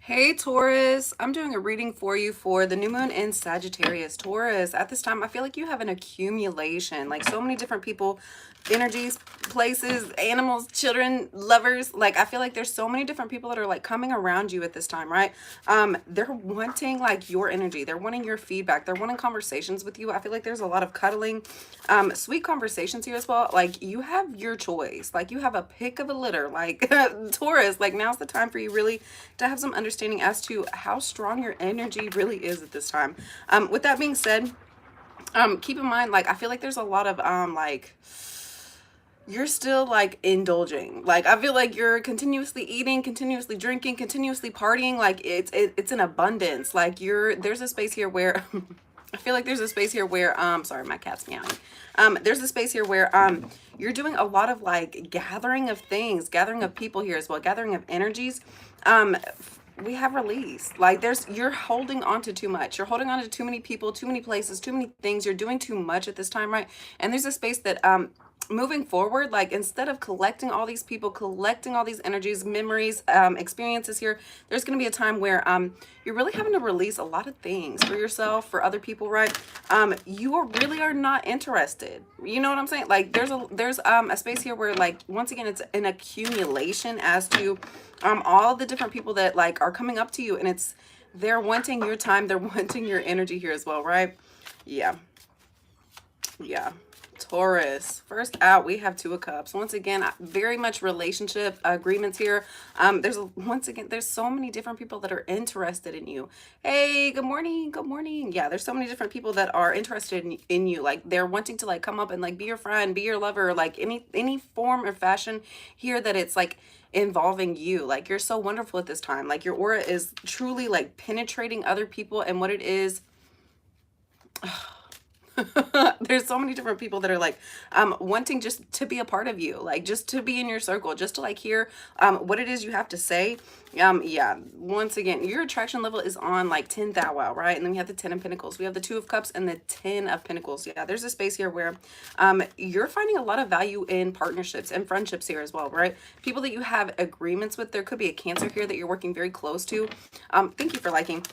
Hey Taurus, I'm doing a reading for you for the new moon in Sagittarius. Taurus, at this time, I feel like you have an accumulation, like so many different people, energies, places, animals, children, lovers. Like I feel like there's so many different people that are like coming around you at this time, right? They're wanting like your energy. They're wanting your feedback. They're wanting conversations with you. I feel like there's a lot of cuddling, sweet conversations here as well. Like you have your choice. Like you have a pick of a litter. Like Taurus, like now's the time for you really to have some understanding as to how strong your energy really is at this time. With that being said, keep in mind, like I feel like there's a lot of like you're still like indulging. Like I feel like you're continuously eating, continuously drinking, continuously partying. Like it's an abundance. Like there's a space here where I feel like there's a space here where sorry, my cat's meowing. There's a space here where you're doing a lot of like gathering of things, gathering of people here as well, gathering of energies. We have release. Like you're holding on to too much. You're holding on to too many people, too many places, too many things. You're doing too much at this time, right? And there's a space that moving forward, like instead of collecting all these people, collecting all these energies, memories, experiences here, there's going to be a time where you're really having to release a lot of things for yourself, for other people, right? Really are not interested. You know what I'm saying? Like there's a space here where like once again it's an accumulation as to all the different people that like are coming up to you, and they're wanting your time, they're wanting your energy here as well, right? Yeah. Yeah. Taurus, first out, we have Two of Cups. Once again, very much relationship agreements here. Once again, there's so many different people that are interested in you. Hey, good morning. Good morning. Yeah, there's so many different people that are interested in you. Like they're wanting to like come up and like be your friend, be your lover, like any form or fashion here that it's like involving you. Like you're so wonderful at this time. Like your aura is truly like penetrating other people, and what it is, there's so many different people that are like wanting just to be a part of you, like just to be in your circle, just to like hear what it is you have to say. Yeah, once again, your attraction level is on like 10 thou wow, right? And then we have the 10 of Pentacles, we have the 2 of Cups, and the 10 of Pentacles. Yeah, there's a space here where you're finding a lot of value in partnerships and friendships here as well, right? People that you have agreements with. There could be a Cancer here that you're working very close to. Thank you for liking.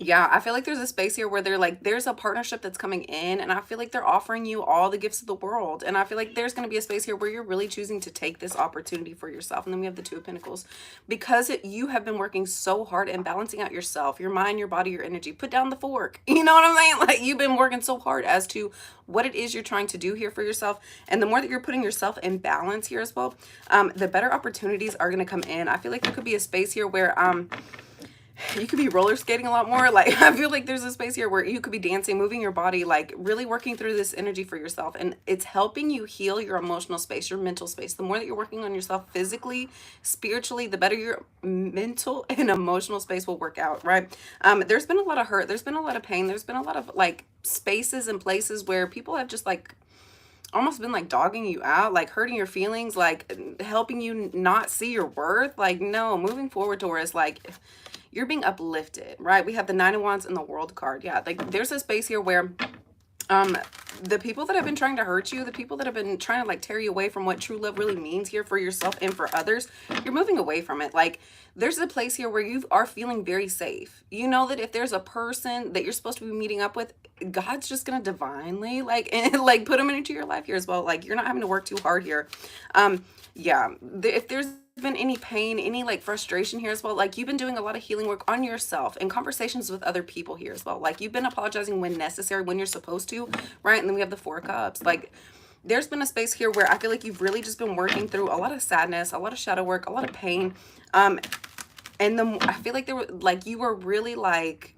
Yeah, I feel like there's a space here where there's a partnership that's coming in, and I feel like they're offering you all the gifts of the world. And I feel like there's going to be a space here where you're really choosing to take this opportunity for yourself. And then we have the 2 of Pentacles, because you have been working so hard and balancing out yourself, your mind, your body, your energy. Put down the fork. You know what I'm saying? Like you've been working so hard as to what it is you're trying to do here for yourself. And the more that you're putting yourself in balance here as well, the better opportunities are going to come in. I feel like there could be a space here where you could be roller skating a lot more. Like I feel like there's a space here where you could be dancing, moving your body, like really working through this energy for yourself, and it's helping you heal your emotional space, your mental space. The more that you're working on yourself physically, spiritually, the better your mental and emotional space will work out, right? There's been a lot of hurt, there's been a lot of pain, there's been a lot of like spaces and places where people have just like almost been like dogging you out, like hurting your feelings, like helping you not see your worth. Like no, moving forward, Taurus, like you're being uplifted, right? We have the 9 of Wands and the World card. Yeah, like there's a space here where the people that have been trying to hurt you, the people that have been trying to like tear you away from what true love really means here for yourself and for others, you're moving away from it. Like there's a place here where you are feeling very safe. You know that if there's a person that you're supposed to be meeting up with, God's just gonna divinely like like put them into your life here as well. Like you're not having to work too hard here. Yeah, if there's been any pain, any like frustration here as well, like you've been doing a lot of healing work on yourself and conversations with other people here as well. Like you've been apologizing when necessary, when you're supposed to, right? And then we have the 4 of Cups. Like there's been a space here where I feel like you've really just been working through a lot of sadness, a lot of shadow work, a lot of pain. And then I feel like you were really like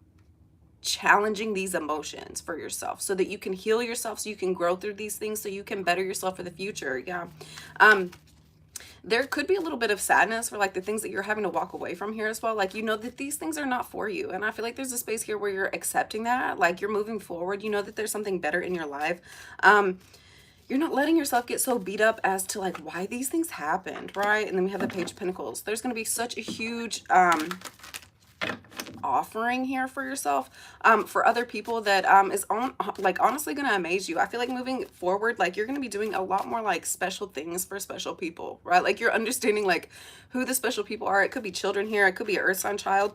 challenging these emotions for yourself so that you can heal yourself, so you can grow through these things, so you can better yourself for the future. Yeah. There could be a little bit of sadness for like the things that you're having to walk away from here as well. Like, you know that these things are not for you. And I feel like there's a space here where you're accepting that, like you're moving forward. You know that there's something better in your life. You're not letting yourself get so beat up as to like why these things happened, right? And then we have the Page of Pentacles. There's going to be such a huge offering here for yourself, for other people that is on like honestly gonna amaze you. I feel like moving forward, like you're gonna be doing a lot more like special things for special people, right? Like you're understanding like who the special people are. It could be children here, it could be an earth sign child.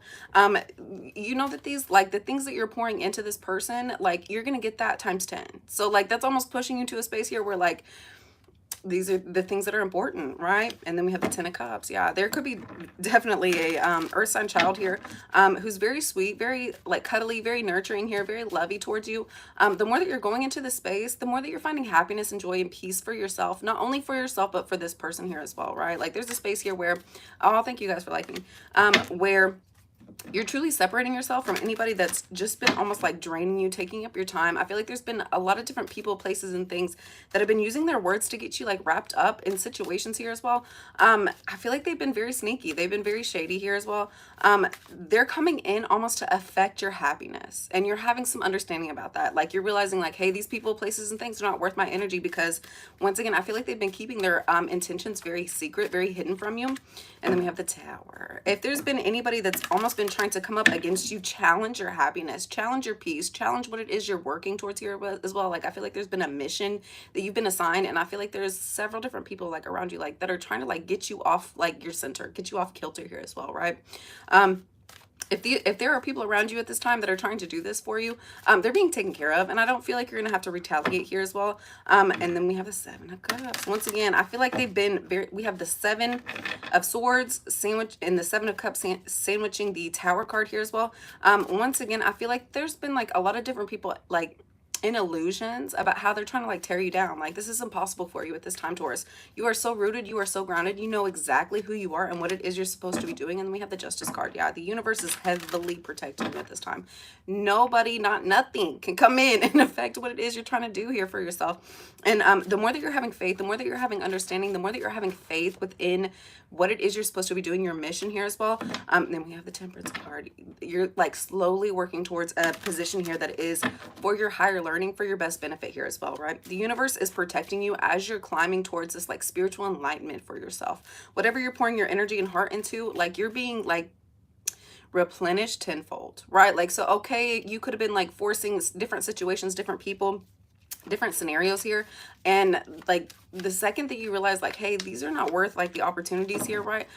You know that these like the things that you're pouring into this person, like you're gonna get that times 10. So like that's almost pushing you to a space here where like these are the things that are important, right? And then we have the 10 of cups. Yeah, there could be definitely a earth sign child here, who's very sweet, very like cuddly, very nurturing here, very lovey towards you. The more that you're going into this space, the more that you're finding happiness and joy and peace for yourself, not only for yourself but for this person here as well, right? Like there's a space here where, oh, thank you guys for liking, where you're truly separating yourself from anybody that's just been almost like draining you, taking up your time. I feel like there's been a lot of different people, places, and things that have been using their words to get you like wrapped up in situations here as well. I feel like they've been very sneaky. They've been very shady here as well. They're coming in almost to affect your happiness, and you're having some understanding about that. Like you're realizing like, hey, these people, places, and things are not worth my energy, because once again, I feel like they've been keeping their intentions very secret, very hidden from you. And then we have the Tower. If there's been anybody that's almost been trying to come up against you, challenge your happiness, challenge your peace, challenge what it is you're working towards here as well. Like I feel like there's been a mission that you've been assigned, and I feel like there's several different people like around you like that are trying to like get you off like your center, get you off kilter here as well, right? If there are people around you at this time that are trying to do this for you, they're being taken care of, and I don't feel like you're gonna have to retaliate here as well. And then we have the 7 of cups. Once again, I feel like they've been very, we have the 7 of swords sandwich and the 7 of cups sandwiching the Tower card here as well. Once again, I feel like there's been like a lot of different people like in illusions about how they're trying to like tear you down. Like this is impossible for you at this time, Taurus. You are so rooted, you are so grounded, you know exactly who you are and what it is you're supposed to be doing. And then we have the Justice card. Yeah, the universe is heavily protecting you at this time. Nobody, not nothing can come in and affect what it is you're trying to do here for yourself. And the more that you're having faith, the more that you're having understanding, the more that you're having faith within what it is you're supposed to be doing, your mission here as well. Then we have the Temperance card. You're like slowly working towards a position here that is for your higher learning, for your best benefit here as well, right? The universe is protecting you as you're climbing towards this like spiritual enlightenment for yourself. Whatever you're pouring your energy and heart into, like you're being like replenished tenfold, right? Like, so, okay, you could have been like forcing different situations, different people, different scenarios here, and like the second that you realize like, hey, these are not worth like the opportunities here, right?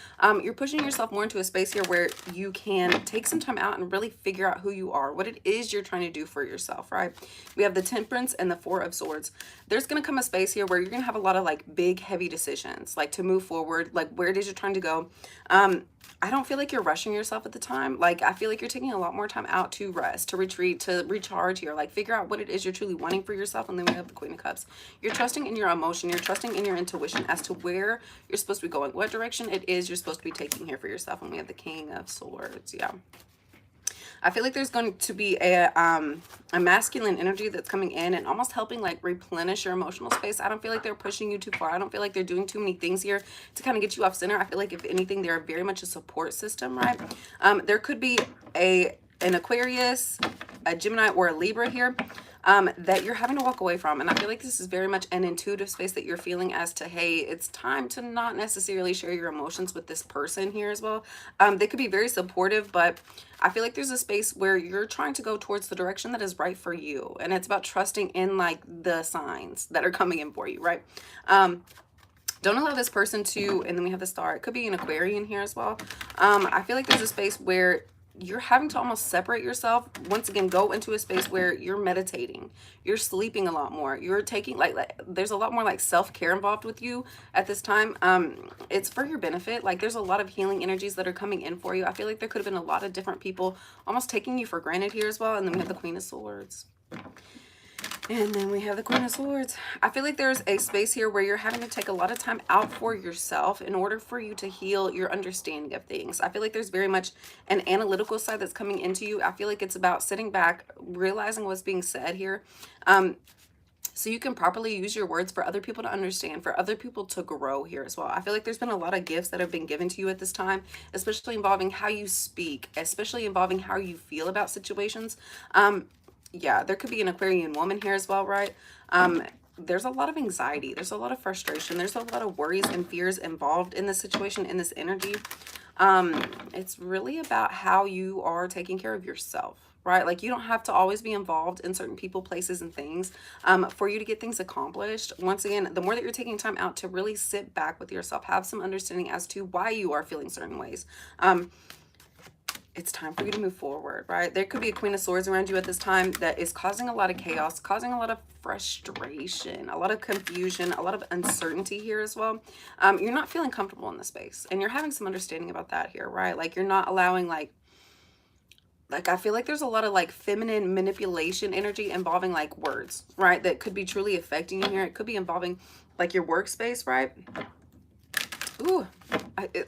You're pushing yourself more into a space here where you can take some time out and really figure out who you are, what it is you're trying to do for yourself, right? We have the Temperance and the 4 of Swords. There's going to come a space here where you're going to have a lot of like big heavy decisions, like to move forward, like where it is you're trying to go. I don't feel like you're rushing yourself at the time. Like, I feel like you're taking a lot more time out to rest, to retreat, to recharge here. Like, figure out what it is you're truly wanting for yourself. And then we have the Queen of Cups. You're trusting in your emotion. You're trusting in your intuition as to where you're supposed to be going, what direction it is you're supposed to be taking here for yourself. And we have the King of Swords. Yeah. I feel like there's going to be a masculine energy that's coming in and almost helping like replenish your emotional space. I don't feel like they're pushing you too far. I don't feel like they're doing too many things here to kind of get you off center. I feel like if anything, they're very much a support system, right? There could be an Aquarius, a Gemini, or a Libra here that you're having to walk away from. And I feel like this is very much an intuitive space that you're feeling as to, hey, it's time to not necessarily share your emotions with this person here as well. They could be very supportive, but I feel like there's a space where you're trying to go towards the direction that is right for you. And it's about trusting in like the signs that are coming in for you, right? Don't allow this person to, and then we have the Star. It could be an Aquarian here as well. I feel like there's a space where you're having to almost separate yourself. Once again, go into a space where you're meditating, you're sleeping a lot more, you're taking like there's a lot more like self-care involved with you at this time. It's for your benefit. Like there's a lot of healing energies that are coming in for you. I feel like there could have been a lot of different people almost taking you for granted here as well. And then we have the Queen of Swords. And then we have the Queen of Swords. I feel like there's a space here where you're having to take a lot of time out for yourself in order for you to heal your understanding of things. I feel like there's very much an analytical side that's coming into you. I feel like it's about sitting back, realizing what's being said here, so you can properly use your words for other people to understand, for other people to grow here as well. I feel like there's been a lot of gifts that have been given to you at this time, especially involving how you speak, especially involving how you feel about situations. Yeah, there could be an Aquarian woman here as well, right? There's a lot of anxiety. There's a lot of frustration. There's a lot of worries and fears involved in this situation, in this energy. It's really about how you are taking care of yourself, right? Like you don't have to always be involved in certain people, places, and things for you to get things accomplished. Once again, the more that you're taking time out to really sit back with yourself, have some understanding as to why you are feeling certain ways. It's time for you to move forward, right? There could be a Queen of Swords around you at this time that is causing a lot of chaos, causing a lot of frustration, a lot of confusion, a lot of uncertainty here as well. You're not feeling comfortable in the space, and you're having some understanding about that here, right? Like you're not allowing like I feel like there's a lot of like feminine manipulation energy involving like words, right? That could be truly affecting you here. It could be involving like your workspace, right? Ooh,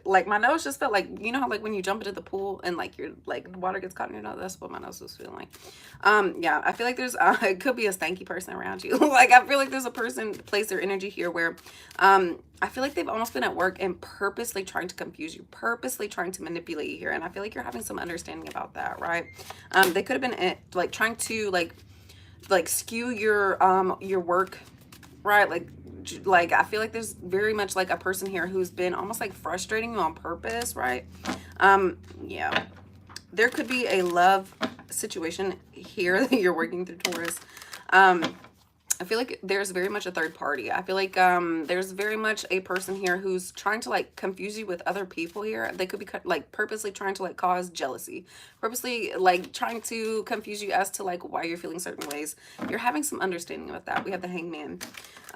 like my nose just felt like, you know how like when you jump into the pool and like your like the water gets caught in your nose. That's what my nose was feeling like. Yeah, I feel like there's it could be a stanky person around you. Like I feel like there's a person place their energy here where I feel like they've almost been at work and purposely trying to confuse you, purposely trying to manipulate you here, and I feel like you're having some understanding about that, right? They could have been like trying to like skew your work, right? Like I feel like there's very much like a person here who's been almost like frustrating you on purpose, right? Yeah, there could be a love situation here that you're working through, Taurus. I feel like there's very much a third party. I feel like there's very much a person here who's trying to like confuse you with other people here. They could be like purposely trying to like cause jealousy, purposely like trying to confuse you as to like why you're feeling certain ways. You're having some understanding about that. We have the Hangman.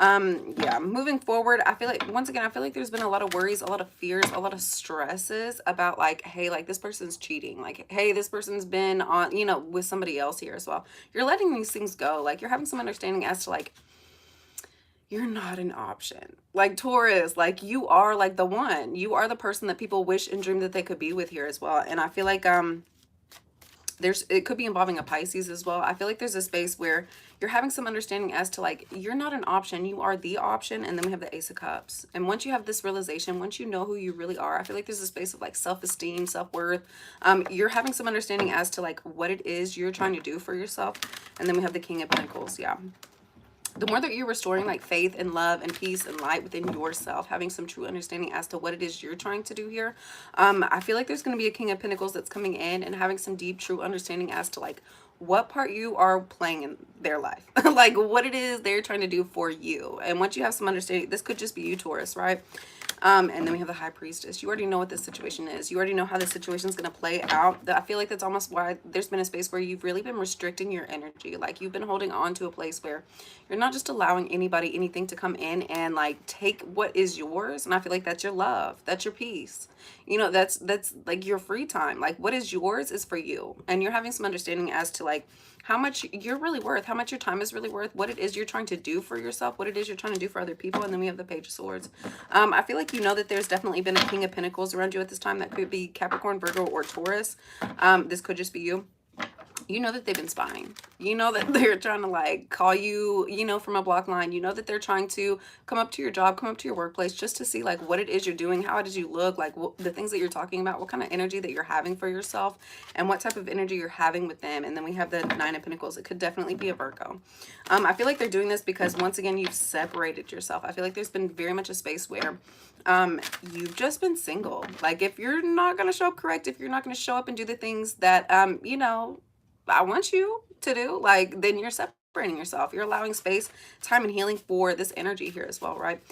Yeah, moving forward, I feel like once again, I feel like there's been a lot of worries, a lot of fears, a lot of stresses about like, hey, like this person's cheating, like, hey, this person's been on, you know, with somebody else here as well. You're letting these things go. Like you're having some understanding as to like you're not an option. Like Taurus, like you are like the one. You are the person that people wish and dream that they could be with here as well. And I feel like it could be involving a Pisces as well. I feel like there's a space where you're having some understanding as to like you're not an option, you are the option. And then we have the Ace of Cups, and once you have this realization, once you know who you really are, I feel like there's a space of like self-esteem, self-worth. You're having some understanding as to like what it is you're trying to do for yourself. And then we have the King of Pentacles. Yeah, the more that you're restoring like faith and love and peace and light within yourself, having some true understanding as to what it is you're trying to do here, I feel like there's going to be a King of Pentacles that's coming in and having some deep true understanding as to like what part you are playing in their life. Like what it is they're trying to do for you. And once you have some understanding, this could just be you, Taurus, right? And then we have the High Priestess. You already know what this situation is. You already know how this situation is going to play out. I feel like that's almost why there's been a space where you've really been restricting your energy. Like you've been holding on to a place where you're not just allowing anybody, anything to come in and like take what is yours. And I feel like that's your love. That's your peace. You know, that's like your free time. Like what is yours is for you. And you're having some understanding as to like how much you're really worth, how much your time is really worth, what it is you're trying to do for yourself, what it is you're trying to do for other people. And then we have the Page of Swords. I feel like you know that there's definitely been a King of Pentacles around you at this time. That could be Capricorn, Virgo, or Taurus. This could just be you. You know that they've been spying. You know that they're trying to like call you, you know, from a block line. You know that they're trying to come up to your job, come up to your workplace just to see like what it is you're doing, how did you look, like the things that you're talking about, what kind of energy that you're having for yourself, and what type of energy you're having with them. And then we have the Nine of Pentacles. It could definitely be a Virgo. I feel like they're doing this because once again, you've separated yourself. I feel like there's been very much a space where you've just been single. Like if you're not going to show up correct, if you're not going to show up and do the things that, you know, I want you to do, like, then you're separating yourself. You're allowing space, time, and healing for this energy here as well, right?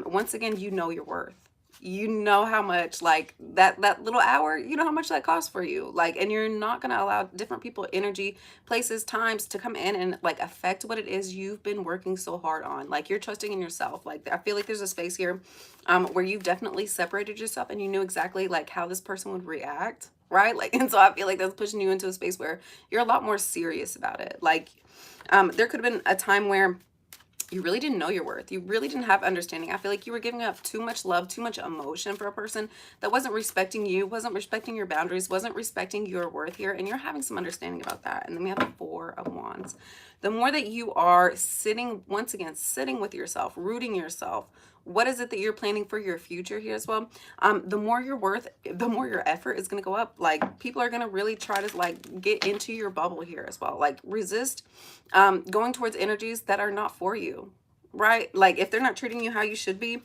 Once again, you know your worth. You know how much, like, that little hour, you know how much that costs for you. Like, and you're not going to allow different people, energy, places, times to come in and, like, affect what it is you've been working so hard on. Like, you're trusting in yourself. Like, I feel like there's a space here where you've definitely separated yourself and you knew exactly, like, how this person would react, right? Like, and so I feel like that's pushing you into a space where you're a lot more serious about it. Like, there could have been a time where you really didn't know your worth. You really didn't have understanding. I feel like you were giving up too much love, too much emotion for a person that wasn't respecting you, wasn't respecting your boundaries, wasn't respecting your worth here. And you're having some understanding about that. And then we have the Four of Wands. The more that you are sitting, once again, sitting with yourself, rooting yourself, what is it that you're planning for your future here as well? The more your worth, the more your effort is going to go up. Like people are going to really try to like get into your bubble here as well. Like resist going towards energies that are not for you, right? Like if they're not treating you how you should be,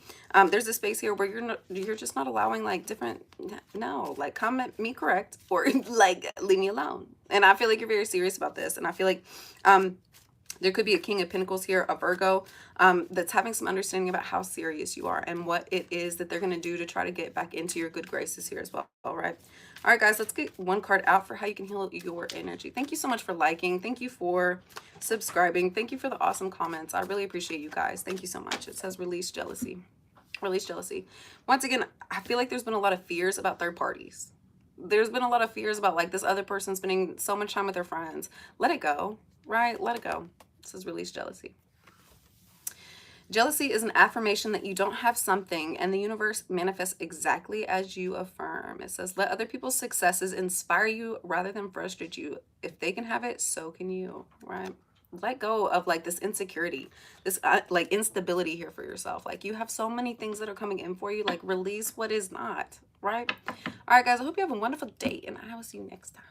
there's a space here where you're just not allowing like different, no, like come at me correct, or like leave me alone. And I feel like you're very serious about this. And I feel like there could be a King of Pentacles here, a Virgo, that's having some understanding about how serious you are and what it is that they're going to do to try to get back into your good graces here as well. All right. All right, guys, let's get one card out for how you can heal your energy. Thank you so much for liking. Thank you for subscribing. Thank you for the awesome comments. I really appreciate you guys. Thank you so much. It says release jealousy. Release jealousy. Once again, I feel like there's been a lot of fears about third parties. There's been a lot of fears about like this other person spending so much time with their friends. Let it go, right? Let it go. This is release jealousy. Jealousy is an affirmation that you don't have something, and the universe manifests exactly as you affirm. It says, let other people's successes inspire you rather than frustrate you. If they can have it, so can you, right? Let go of like this insecurity, this like instability here for yourself. Like you have so many things that are coming in for you. Like release what is not, right? All right, guys, I hope you have a wonderful day, and I will see you next time.